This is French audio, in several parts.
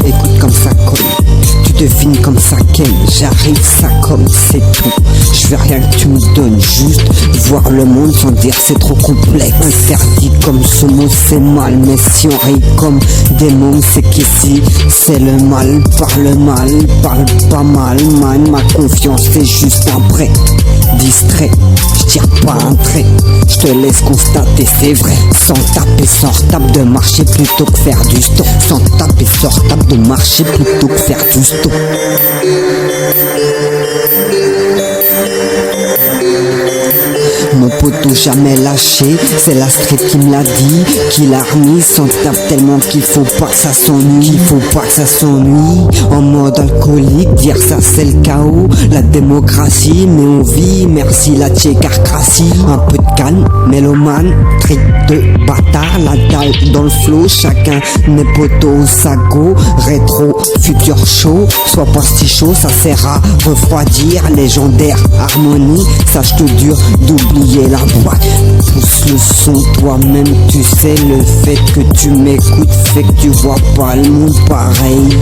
Écoute comme ça colle, tu devines comme ça qu'elle. J'arrive, ça comme, c'est tout. Je veux rien que tu me donnes, juste voir le monde sans dire c'est trop complexe. Interdit comme ce mot c'est mal, mais si on rit comme des mômes c'est qu'ici c'est le mal. Parle pas mal, man. Ma confiance c'est juste un prêt distrait, je tire pas un trait, je te laisse constater, c'est vrai. Sans taper, sans retape de marcher plutôt que faire du stop. Sans taper, sans retape de marcher plutôt que faire du stop. Mon poteau jamais lâché, c'est la street qui me l'a dit, qui l'a remis. S'en tape tellement qu'il faut pas que ça s'ennuie, En mode alcoolique, dire ça c'est le chaos, la démocratie, mais on vit, merci la tchécarcratie. Un peu de calme, mélomane, trick de bâtard, la dalle dans le flow, chacun n'est poteau, sago, rétro, futur chaud, sois pas si chaud, ça sert à refroidir, légendaire harmonie, sache que dur d'oublier la boîte. Pousse le son toi-même, tu sais, le fait que tu m'écoutes fait que tu vois pas le monde pareil.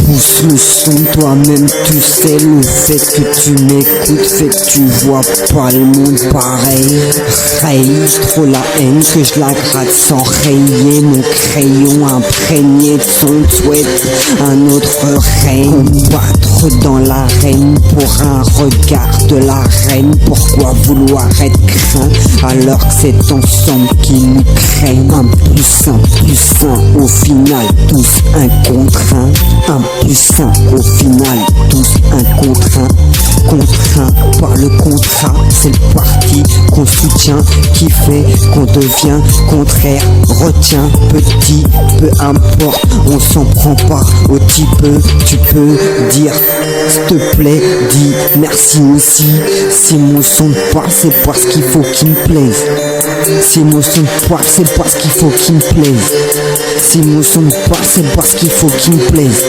Pousse le son toi-même, tu sais, le fait que tu m'écoutes fait que tu vois pas le monde pareil. Raye, trop la haine que je la gratte sans rayer. Mon crayon imprégné de son souhaite un autre règne. Combattre dans l'arène pour un regard de la reine. Pourquoi vouloir être craint alors que c'est ensemble qui nous craignent? Un plus un, au final tous un contre un. Un plus un, au final tous un contre un. Contraint par le contrat, c'est le parti qu'on soutient qui fait qu'on devient contraire. Retiens petit, peu importe, on s'en prend pas au petit peu. Tu peux dire s'il te plaît, dis merci aussi. Si mon son parle, c'est parce qu'il faut qu'il me plaise. Si mon son parle, c'est parce qu'il faut qu'il me plaise. Si mon son parle, c'est parce qu'il faut qu'il me plaise.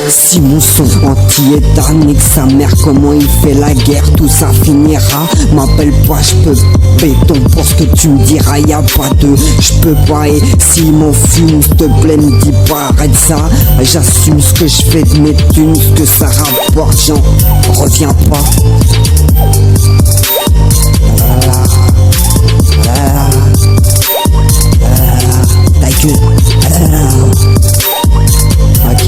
Si mon son anti-état nique sa mère, comment il fait la guerre, tout ça finira. M'appelle pas, je peux béton pour ce que tu me diras, y'a pas de je peux pas. Et s'il m'en fume, s'il te plaît, me dis pas arrête ça. J'assume ce que je fais de mes thunes, ce que ça rapporte, j'en reviens pas. Ta gueule. Ok.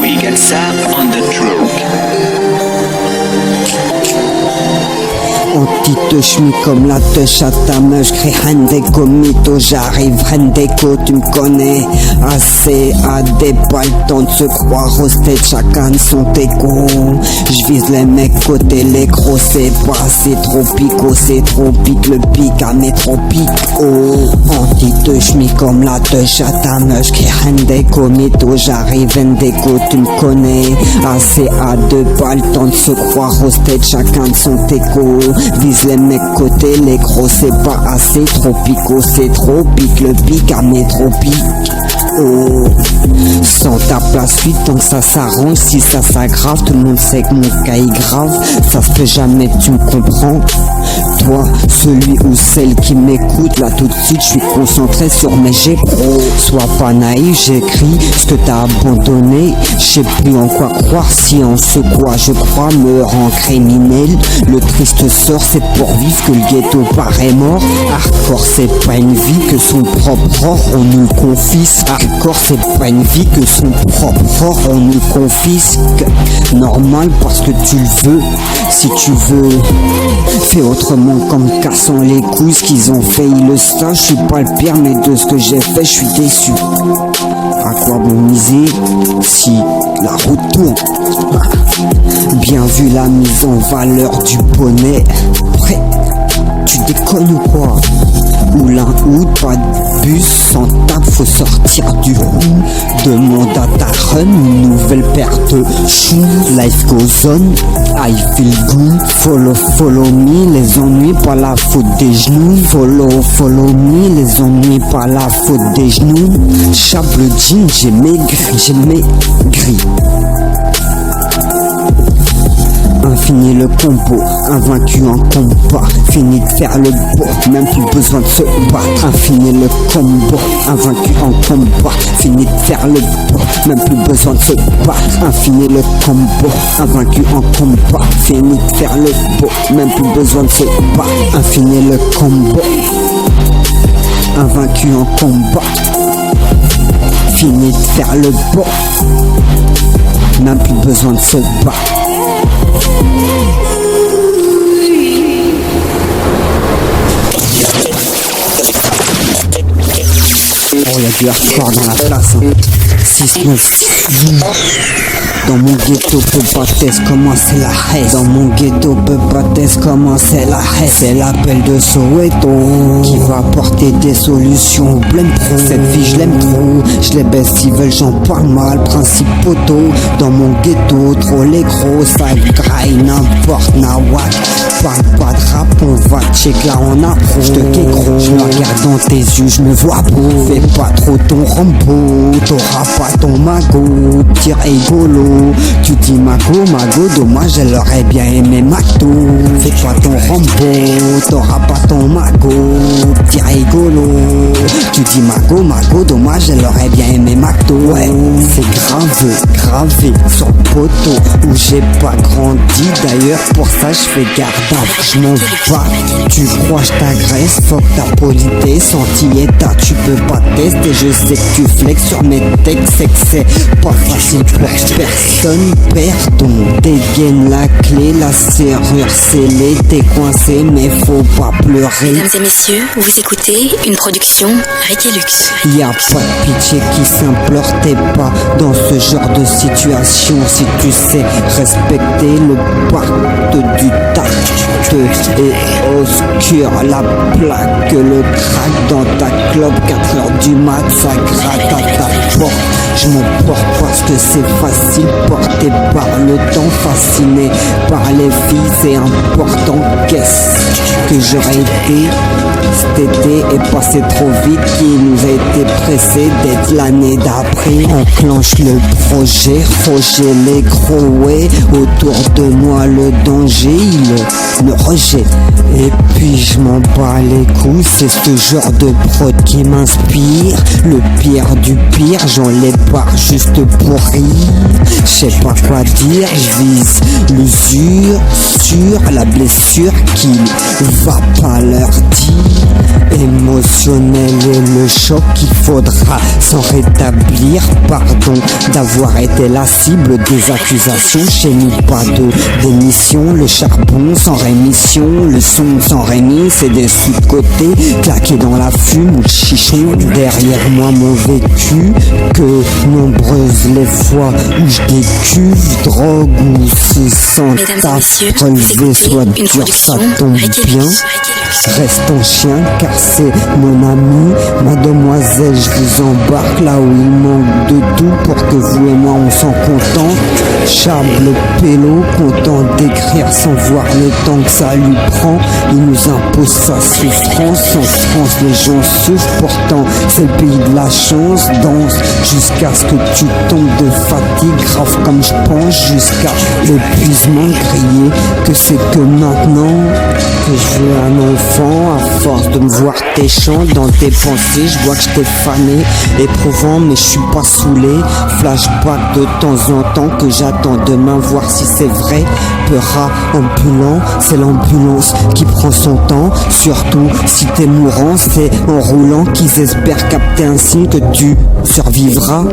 We get Sam on the track. Anti-touche me comme la touche à ta meuf, j'cris Rendeko mytho, j'arrive Rendeko, tu me connais assez, à des pas le temps de se croire au stage, chacun de son écho. J'vise les mecs côté les gros, c'est pas assez trop pico, c'est trop pique, le pic à mes trop pique. Oh, anti-touche me comme la touche à ta meuf, j'cris Rendeko mytho, j'arrive Rendeko, tu me connais assez, à deux pas le temps de se croire au stage, chacun de son écho. Vise les mecs côté, les gros c'est pas assez, trop pico, c'est trop pique, le pic à mes trop pique. Oh, sans tape la suite, tant que ça s'arrange, si ça s'aggrave, tout le monde sait que mon cas est grave, ça se fait jamais, tu me comprends? Toi, celui ou celle qui m'écoute, là tout de suite, je suis concentré sur mes jets pro. Sois pas naïf, j'écris ce que t'as abandonné, je sais plus en quoi croire, si en ce quoi je crois me rend criminel. Le triste sort, c'est pour vivre que le ghetto paraît mort. Hardcore, c'est pas une vie que son propre or, on nous confisque. Hardcore, c'est pas une vie que son propre or, on nous confisque. Normal parce que tu le veux, si tu veux, fais autrement comme cassant les couilles. Ce qu'ils ont fait, ils le savent, je suis pas le pire, mais de ce que j'ai fait, je suis déçu. À quoi bon miser si la route tourne? Bien vu la mise en valeur du bonnet. Prêt, tu déconnes ou quoi? Ou l'un ou pas de bus, sans table, faut sortir du rond. Demande à ta run une nouvelle paire de choux. Life goes on, I feel good. Follow me, les ennuis pas la faute des genoux. Follow me, les ennuis pas la faute des genoux. Chape le jean, j'ai maigri. Infini le combo, invaincu en combat. Fini de faire le beau, même plus besoin de se battre. Infini le combo, invaincu en combat. Fini de faire le beau, même plus besoin de se battre. Infini le combo, invaincu en combat. Fini de faire le beau, même plus besoin de se battre. Infini le combo, invaincu en combat. Fini de faire le beau, même plus besoin de se battre. Oh, y'a du hardcore dans la place, hein. 6-9. Dans mon ghetto, Pepates, comment c'est la haine. Dans mon ghetto, Pepates, comment c'est la haine. C'est l'appel de Soweto qui va apporter des solutions au blême pro. Cette vie, je l'aime trop, je les baisse s'ils veulent, j'en parle mal. Principe poteau, dans mon ghetto, trop les gros, ça graille n'importe nawak. Parle pas de rap, on va check là on a pro. J'te gros, je me regarde dans tes yeux, je me vois beau. Fais pas trop ton Rambo, t'auras pas ton magot. Tire rigolo, tu dis mago, dommage elle aurait bien aimé McDo. Fais pas ton Rambo, t'auras pas ton magot. Tire rigolo, tu dis mago, dommage elle aurait bien aimé McDo. Ouais, c'est gravé sur le poteau où j'ai pas grandi. D'ailleurs pour ça je fais garde. Je m'en bats, tu crois je t'agresse, fuck ta politesse, anti-état, tu peux pas tester, je sais que tu flexes sur mes textes, c'est que c'est pas facile pour personne, perdon, dégaine la clé, la serrure scellée, t'es coincé mais faut pas pleurer. Mesdames et messieurs, vous écoutez une production Requilux. Y'a pas de pitié qui s'implore, t'es pas dans ce genre de situation, si tu sais respecter le pacte du tact. Et obscur la plaque, le crack dans ta clope, 4h du mat, ça gratte à ta porte. Je m'emporte parce que c'est facile, porté par le temps, fasciné par les filles, c'est important. Qu'est-ce que j'aurais été cet été est passé trop vite, qui nous a été pressé d'être l'année d'après. Enclenche le projet, Roger les gros ouais, autour de moi le danger, il me rejette. Et puis je m'en bats les couilles, c'est ce genre de prod qui m'inspire. Le pire du pire, j'en les barre juste pour rire. Je sais pas quoi dire, je vise l'usure sur la blessure qu'il va pas leur dire. Émotionnel et le choc, il faudra s'en rétablir. Pardon d'avoir été la cible des accusations. Chez nous pas de démission, le charbon sans rémission, le son sans rémi, c'est des sous-côtés claqués dans la fume ou le chichon. Derrière moi mon vécu, que nombreuses les fois où je décuve, drogue ou se sent taf, relevé soit dur, ça tombe bien. Reste en chien car c'est mon ami, mademoiselle, je vous embarque là où il manque de tout pour que vous et moi on s'en contente. Charles le pélo, content d'écrire sans voir le temps que ça lui prend. Il nous impose sa souffrance, en France les gens souffrent, pourtant c'est le pays de la chance. Danse jusqu'à ce que tu tombes de fatigue, grave comme je pense, jusqu'à l'épuisement, crier que c'est que maintenant que je veux un enfant. À force de me voir tes chants dans tes pensées, je vois que je t'ai fané, éprouvant mais je suis pas saoulé. Flashback de temps en temps que j'attends demain voir si c'est vrai. Peura ambulant, c'est l'ambulance qui prend son temps. Surtout si t'es mourant, c'est en roulant qu'ils espèrent capter un signe que tu survivras.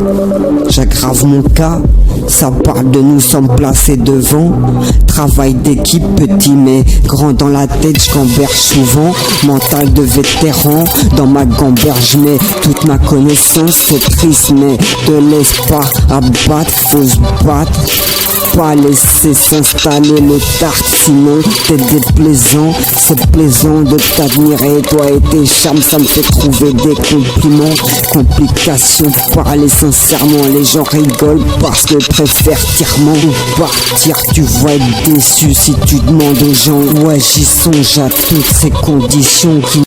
J'aggrave mon cas, ça parle de nous sommes placés devant. Travail d'équipe, petit mais grand dans la tête, je gamberge souvent. Mental de vétéran, dans ma gamberge je mets toute ma connaissance. C'est triste mais te laisse pas abattre, faut se battre. Pas laisser s'installer le tarte, sinon t'es déplaisant. C'est plaisant de t'admirer, toi et tes charmes, ça me fait trouver des compliments. Complications de parler sincèrement, les gens rigolent parce que préfèrent tirement ou partir. Tu vas être déçu si tu demandes aux gens. Ouais, j'y songe à toutes ces conditions qui